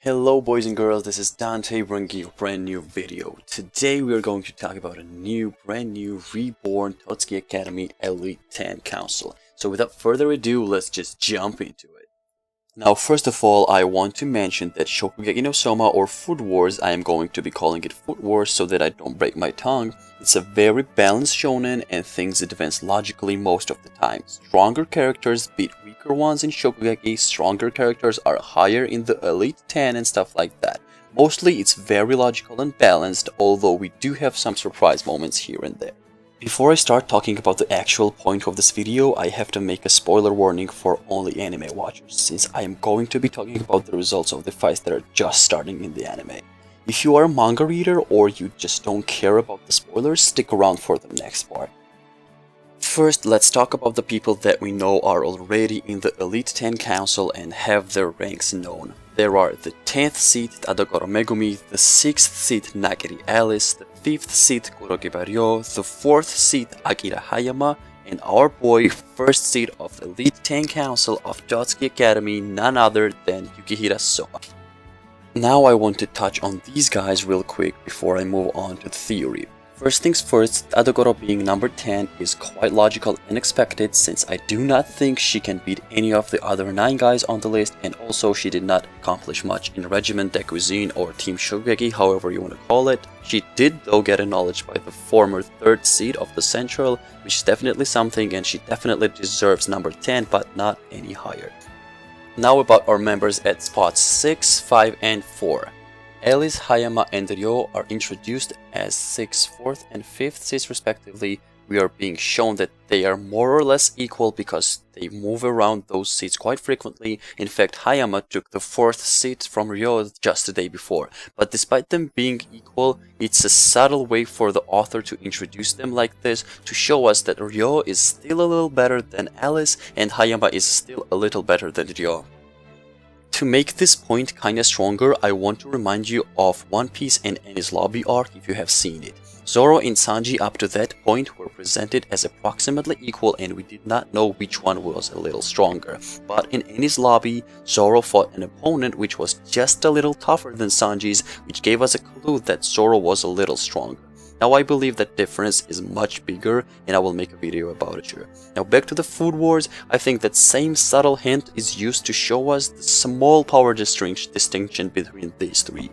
Hello boys and girls, this is Dante bringing you a brand new video. Today we are going to talk about a brand new Reborn Tootsuki Academy Elite 10 Council. So without further ado, let's just jump into it. Now first of all, I want to mention that Shokugeki no Souma or Food Wars, I am going to be calling it Food Wars so that I don't break my tongue. It's a very balanced shonen and things advance logically most of the time. Stronger characters beat weaker ones in Shokugeki, stronger characters are higher in the Elite 10 and stuff like that. Mostly it's very logical and balanced, although we do have some surprise moments here and there. Before I start talking about the actual point of this video, I have to make a spoiler warning for only anime watchers, since I am going to be talking about the results of the fights that are just starting in the anime. If you are a manga reader or you just don't care about the spoilers, stick around for the next part. First, let's talk about the people that we know are already in the Elite 10 Council and have their ranks known. There are the 10th seed Tadagoro Megumi, the 6th seed Nagiri Alice, the 5th seed Kuroge Ryo, the 4th seed Akira Hayama, and our boy 1st seed of Elite 10 Council of Tootsuki Academy, none other than Yukihira Souma. Now I want to touch on these guys real quick before I move on to the theory. First things first, Tadagoro being number 10 is quite logical and expected, since I do not think she can beat any of the other 9 guys on the list, and also she did not accomplish much in Regiment de Cuisine or Team Shokugeki, however you want to call it. She did though get acknowledged by the former 3rd seed of the Central, which is definitely something, and she definitely deserves number 10 but not any higher. Now about our members at spots 6, 5 and 4. Alice, Hayama and Ryo are introduced as 6th, 4th and 5th seeds respectively. We are being shown that they are more or less equal because they move around those seats quite frequently. In fact, Hayama took the 4th seat from Ryo just the day before. But despite them being equal, it's a subtle way for the author to introduce them like this to show us that Ryo is still a little better than Alice and Hayama is still a little better than Ryo. To make this point kinda stronger, I want to remind you of One Piece and Enies Lobby arc if you have seen it. Zoro and Sanji up to that point were presented as approximately equal and we did not know which one was a little stronger. But in Enies Lobby, Zoro fought an opponent which was just a little tougher than Sanji's, which gave us a clue that Zoro was a little stronger. Now I believe that difference is much bigger and I will make a video about it here. Now back to the Food Wars, I think that same subtle hint is used to show us the small power distinction between these three.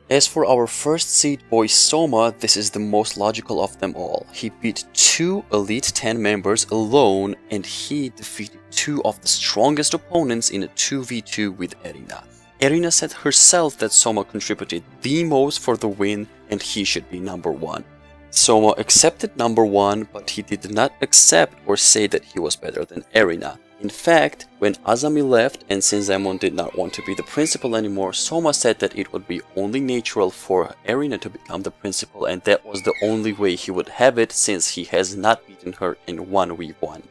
As for our 1st seed boy Souma, this is the most logical of them all. He beat 2 Elite 10 members alone and he defeated 2 of the strongest opponents in a 2v2 with Erina. Erina said herself that Souma contributed the most for the win and he should be number 1. Souma accepted number 1, but he did not accept or say that he was better than Erina. In fact, when Azami left and Shinzaemon did not want to be the principal anymore, Souma said that it would be only natural for Erina to become the principal and that was the only way he would have it since he has not beaten her in 1v1.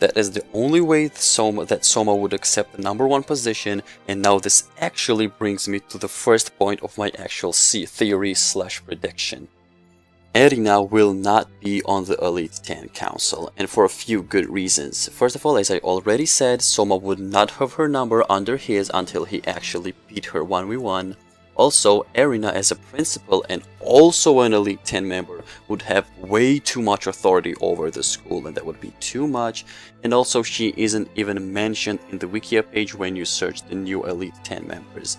That is the only way that Souma would accept the number 1 position, and now this actually brings me to the first point of my actual theory/prediction. Erina will not be on the Elite 10 Council, and for a few good reasons. First of all, as I already said, Souma would not have her number under his until he actually beat her 1v1. Also, Erina as a principal and also an Elite 10 member would have way too much authority over the school and that would be too much. And also she isn't even mentioned in the Wikia page when you search the new Elite 10 members.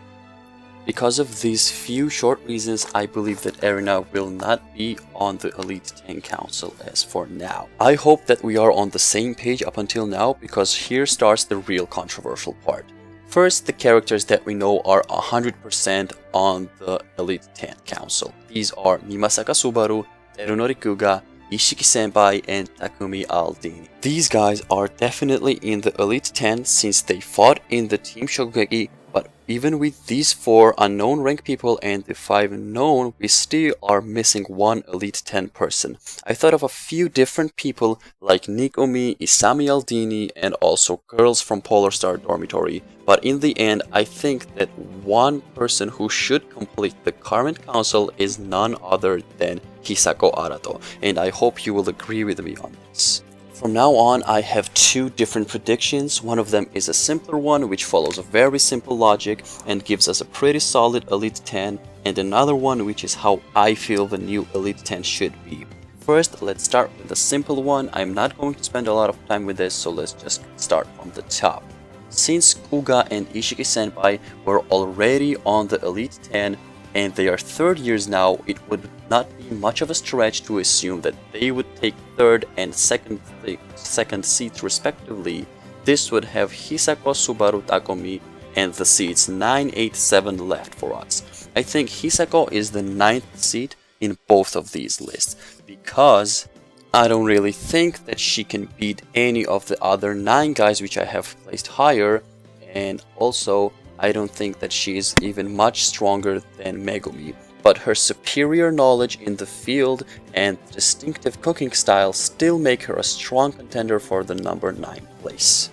Because of these few short reasons, I believe that Erina will not be on the Elite 10 Council as for now. I hope that we are on the same page up until now because here starts the real controversial part. First, the characters that we know are 100% on the Elite 10 Council. These are Mimasaka Subaru, Terunori Kuga, Ishiki Senpai, and Takumi Aldini. These guys are definitely in the Elite 10 since they fought in the Team Shokugeki, but even with these 4 unknown rank people and the 5 known, we still are missing 1 Elite 10 person. I thought of a few different people like Nikomi, Isami Aldini, and also girls from Polar Star Dormitory, but in the end I think that one person who should complete the current council is none other than Hisako Arato, and I hope you will agree with me on this. From now on, I have two different predictions. One of them is a simpler one, which follows a very simple logic and gives us a pretty solid Elite 10, and another one which is how I feel the new Elite 10 should be. First, let's start with the simple one. I'm not going to spend a lot of time with this, so let's just start from the top. Since Kuga and Ishiki-senpai were already on the Elite 10, and they are third years now, it would not be much of a stretch to assume that they would take third and second seats respectively. This would have Hisako, Subaru, Takumi, and the seats 9, 8, 7 left for us. I think Hisako is the 9th seat in both of these lists, because I don't really think that she can beat any of the other 9 guys which I have placed higher, and also I don't think that she is even much stronger than Megumi, but her superior knowledge in the field and distinctive cooking style still make her a strong contender for the number 9 place.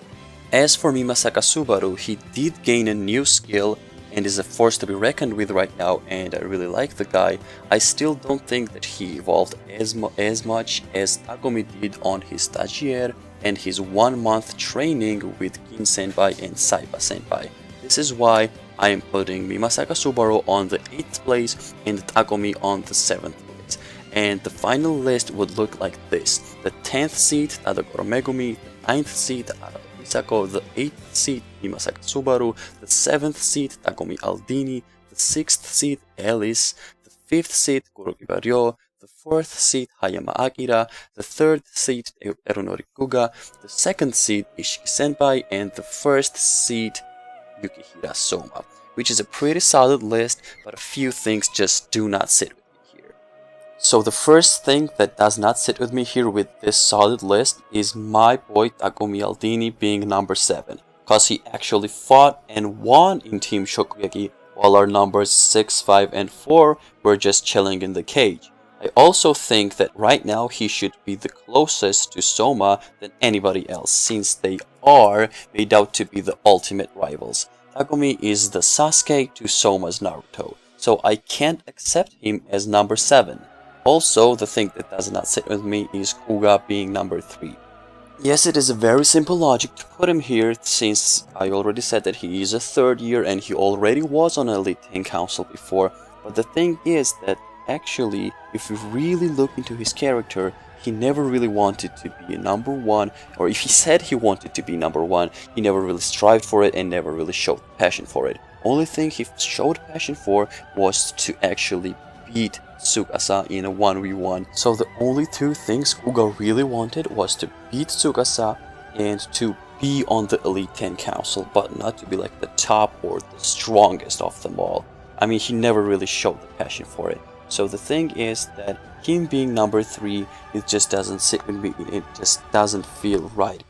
As for Mimasaka Subaru, he did gain a new skill and is a force to be reckoned with right now, and I really like the guy. I still don't think that he evolved as much as Takumi did on his stagiaire and his 1-month training with Gin Senpai and Saiba Senpai. This is why I am putting Mimasaka Subaru on the 8th place and Takumi on the 7th place. And the final list would look like this: the 10th seat Tadagoro Megumi, the 9th seat Arata Hisako, the 8th seat Mimasaka Subaru, the 7th seat Takumi Aldini, the 6th seat Alice, the 5th seat Kuroki Baryo, the 4th seat Hayama Akira, the 3rd seat Erunori Kuga, the 2nd seat Ishiki Senpai, and the 1st seat Yukihira Souma, which is a pretty solid list, but a few things just do not sit with me here. So the first thing that does not sit with me here with this solid list is my boy Takumi Aldini being number 7, cause he actually fought and won in Team Shokugeki while our numbers 6, 5, and 4 were just chilling in the cage. I also think that right now he should be the closest to Souma than anybody else, since they are made out to be the ultimate rivals. Takumi is the Sasuke to Souma's Naruto, so I can't accept him as number 7. Also, the thing that does not sit with me is Kuga being number 3. Yes, it is a very simple logic to put him here, since I already said that he is a 3rd year and he already was on Elite 10 Council before, but the thing is that actually, if you really look into his character, he never really wanted to be a number 1, or if he said he wanted to be number 1, he never really strived for it and never really showed passion for it. Only thing he showed passion for was to actually beat Tsukasa in a 1v1. So the only 2 things Kuga really wanted was to beat Tsukasa and to be on the Elite 10 Council, but not to be like the top or the strongest of them all. I mean, he never really showed the passion for it. So the thing is that him being number 3, it just doesn't sit with me, it just doesn't feel right.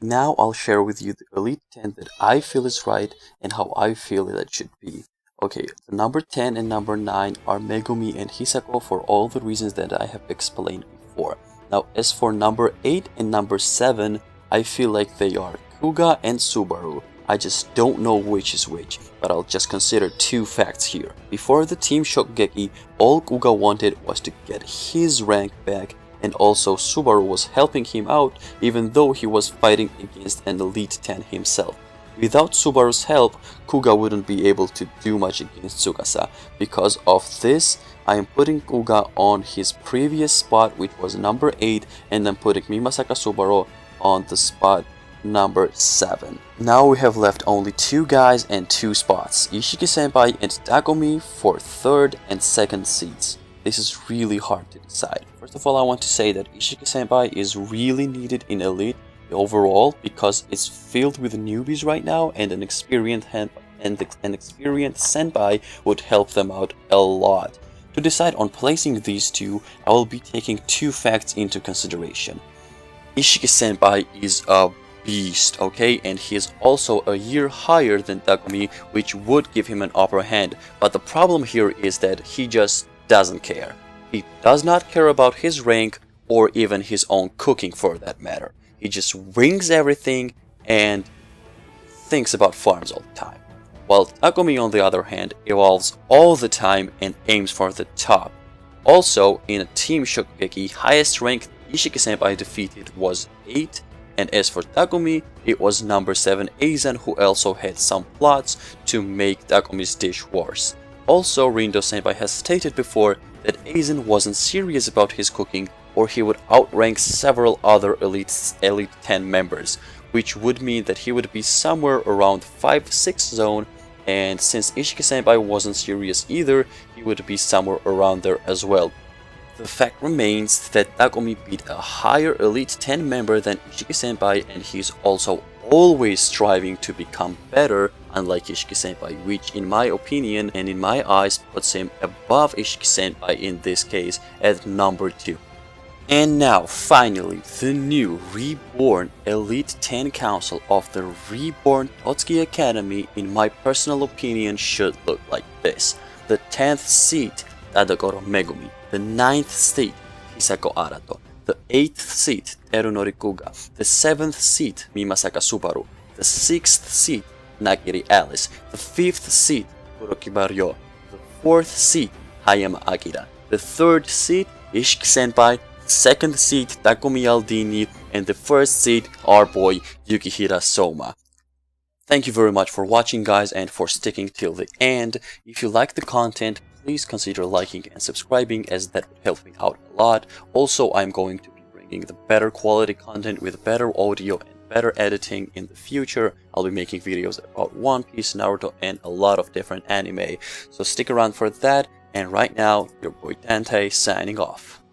Now I'll share with you the Elite 10 that I feel is right and how I feel that it should be. Okay, the number 10 and number 9 are Megumi and Hisako for all the reasons that I have explained before. Now as for number 8 and number 7, I feel like they are Kuga and Subaru. I just don't know which is which, but I'll just consider 2 facts here. Before the Team Shokugeki, all Kuga wanted was to get his rank back, and also Subaru was helping him out even though he was fighting against an Elite 10 himself. Without Subaru's help, Kuga wouldn't be able to do much against Tsukasa. Because of this, I am putting Kuga on his previous spot, which was number 8, and then putting Mimasaka Subaru on the spot number 7. Now we have left only 2 guys and 2 spots, Ishiki Senpai and Takumi for 3rd and 2nd seats. This is really hard to decide. First of all, I want to say that Ishiki Senpai is really needed in Elite overall because it's filled with newbies right now, and an experienced senpai would help them out a lot. To decide on placing these 2, I will be taking 2 facts into consideration. Ishiki Senpai is a beast, okay, and he is also a year higher than Takumi, which would give him an upper hand, but the problem here is that he just doesn't care. He does not care about his rank or even his own cooking for that matter. He just wings everything and thinks about farms all the time. While Takumi on the other hand evolves all the time and aims for the top. Also, in a Team Shokugeki, highest rank Ishiki-senpai defeated was 8, and as for Takumi, it was number 7 Eizan, who also had some plots to make Takumi's dish worse. Also, Rindo-senpai has stated before that Eizan wasn't serious about his cooking, or he would outrank several other Elite 10 members, which would mean that he would be somewhere around 5-6 zone, and since Ishiki-senpai wasn't serious either, he would be somewhere around there as well. The fact remains that Takumi beat a higher Elite 10 member than Ishiki-senpai, and he's also always striving to become better, unlike Ishiki-senpai, which in my opinion and in my eyes puts him above Ishiki-senpai in this case at number 2. And now, finally, the new Reborn Elite 10 Council of the Reborn Tootsuki Academy, in my personal opinion, should look like this. The 10th seat, Tadagoro Megumi. The 9th seat, Hisako Arato. The 8th seat, Terunori Kuga. The 7th seat, Mimasaka Subaru. The 6th seat, Nagiri Alice. The 5th seat, Kuroki Baryo. The 4th seat, Hayama Akira. The 3rd seat, Ishiki-senpai. The 2nd seat, Takumi Aldini. And the 1st seat, our boy, Yukihira Souma. Thank you very much for watching, guys, and for sticking till the end. If you like the content, please consider liking and subscribing, as that would help me out a lot. Also, I'm going to be bringing the better quality content with better audio and better editing in the future. I'll be making videos about One Piece, Naruto, and a lot of different anime. So stick around for that. And right now, your boy Dante signing off.